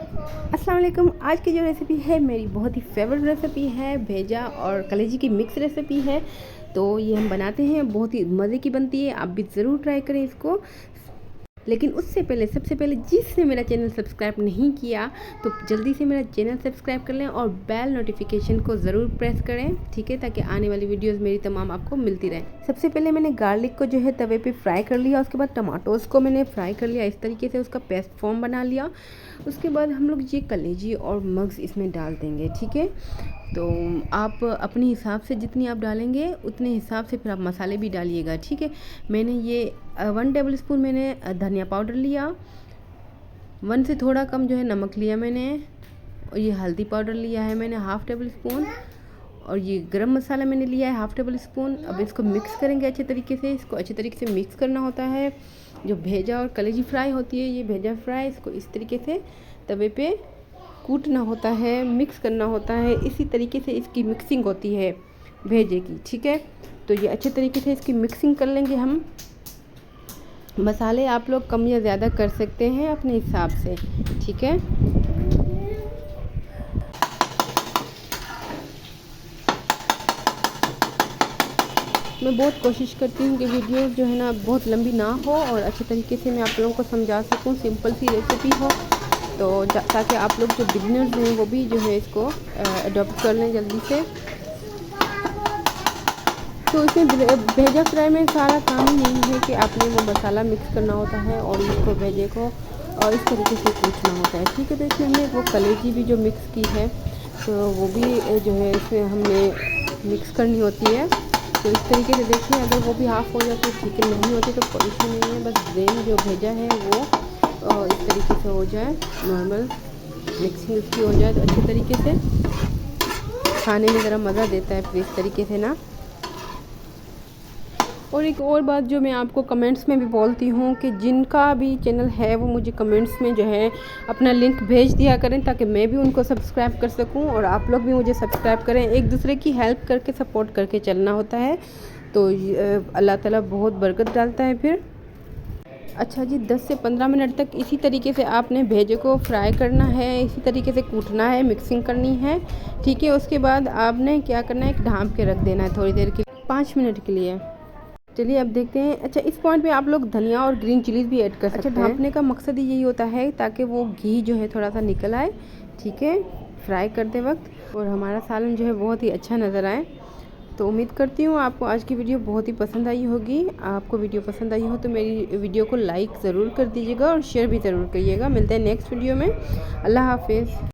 अस्सलाम वालेकुम। आज की जो रेसिपी है मेरी बहुत ही फेवरेट रेसिपी है, भेजा और कलेजी की मिक्स रेसिपी है। तो ये हम बनाते हैं, बहुत ही मज़े की बनती है, आप भी ज़रूर ट्राई करें इसको। लेकिन उससे पहले सबसे पहले जिसने मेरा चैनल सब्सक्राइब नहीं किया तो जल्दी से मेरा चैनल सब्सक्राइब कर लें और बेल नोटिफिकेशन को ज़रूर प्रेस करें, ठीक है, ताकि आने वाली वीडियोस मेरी तमाम आपको मिलती रहे। सबसे पहले मैंने गार्लिक को जो है तवे पे फ्राई कर लिया, उसके बाद टमाटोज़ को मैंने फ्राई कर लिया, इस तरीके से उसका पेस्ट फॉर्म बना लिया। उसके बाद हम लोग ये कलेजी और मग्स इसमें डाल देंगे, ठीक है। तो आप अपने हिसाब से जितनी आप डालेंगे उतने हिसाब से फिर आप मसाले भी डालिएगा, ठीक है। मैंने ये 1 टेबल स्पून मैंने धनिया पाउडर लिया, 1 से थोड़ा कम जो है नमक लिया मैंने, और ये हल्दी पाउडर लिया है मैंने 1/2 टेबल स्पून, और ये गरम मसाला मैंने लिया है 1/2 टेबल स्पून। अब इसको मिक्स करेंगे अच्छे तरीके से, इसको अच्छे तरीके से मिक्स करना होता है। जो भेजा और कलेजी फ्राई होती है, ये भेजा फ्राई, इसको इस तरीके से तवे पे कूटना होता है, मिक्स करना होता है, इसी तरीके से इसकी मिक्सिंग होती है भेजे की, ठीक है। तो ये अच्छे तरीके से इसकी मिक्सिंग कर लेंगे हम। मसाले आप लोग कम या ज़्यादा कर सकते हैं अपने हिसाब से, ठीक है। मैं बहुत कोशिश करती हूँ कि वीडियो जो है ना बहुत लंबी ना हो और अच्छे तरीके से मैं आप लोगों को समझा सकूँ, सिंपल सी रेसिपी हो, तो ताकि आप लोग जो बिगनर्स हैं वो भी जो है इसको अडॉप्ट कर लें जल्दी से। तो इसमें भेजा फ्राई में सारा काम ही यही है कि आपने वो मसाला मिक्स करना होता है और इसको भेजे को और इस तरीके से पूछना होता है, ठीक है। तो इसमें हमने वो कलेजी भी जो मिक्स की है तो वो भी जो है इसमें हमने मिक्स करनी होती है। तो इस तरीके से देखिए, अगर वो भी हाफ़ हो जाती है ठीक है, नहीं होती तो कोई इशू नहीं है, बस ग्रेन जो भेजा है वो इस तरीके से हो जाए, नॉर्मल मिक्सिंग इसकी हो जाए तो अच्छे तरीके से खाने में ज़रा मज़ा देता है फिर इस तरीके से ना। और एक और बात जो मैं आपको कमेंट्स में भी बोलती हूँ कि जिनका भी चैनल है वो मुझे कमेंट्स में जो है अपना लिंक भेज दिया करें, ताकि मैं भी उनको सब्सक्राइब कर सकूँ और आप लोग भी मुझे सब्सक्राइब करें। एक दूसरे की हेल्प करके सपोर्ट करके चलना होता है, तो अल्लाह ताला बहुत बरकत डालता है फिर। अच्छा जी, 10 से 15 मिनट तक इसी तरीके से आपने भेजे को फ्राई करना है, इसी तरीके से कूटना है, मिक्सिंग करनी है, ठीक है। उसके बाद आपने क्या करना है, एक ढाँप के रख देना है थोड़ी देर के लिए, 5 मिनट के लिए। चलिए अब देखते हैं। अच्छा, इस पॉइंट पे आप लोग धनिया और ग्रीन चिलीज़ भी ऐड कर सकते हैं। अच्छा, ढाँपने का मकसद यही होता है ताकि वो घी जो है थोड़ा सा निकल आए, ठीक है, फ्राई करते वक्त, और हमारा सालन जो है बहुत ही अच्छा नज़र आए। तो उम्मीद करती हूँ आपको आज की वीडियो बहुत ही पसंद आई होगी। आपको वीडियो पसंद आई हो तो मेरी वीडियो को लाइक ज़रूर कर दीजिएगा और शेयर भी ज़रूर करिएगा। मिलते हैं नेक्स्ट वीडियो में। अल्लाह हाफिज़।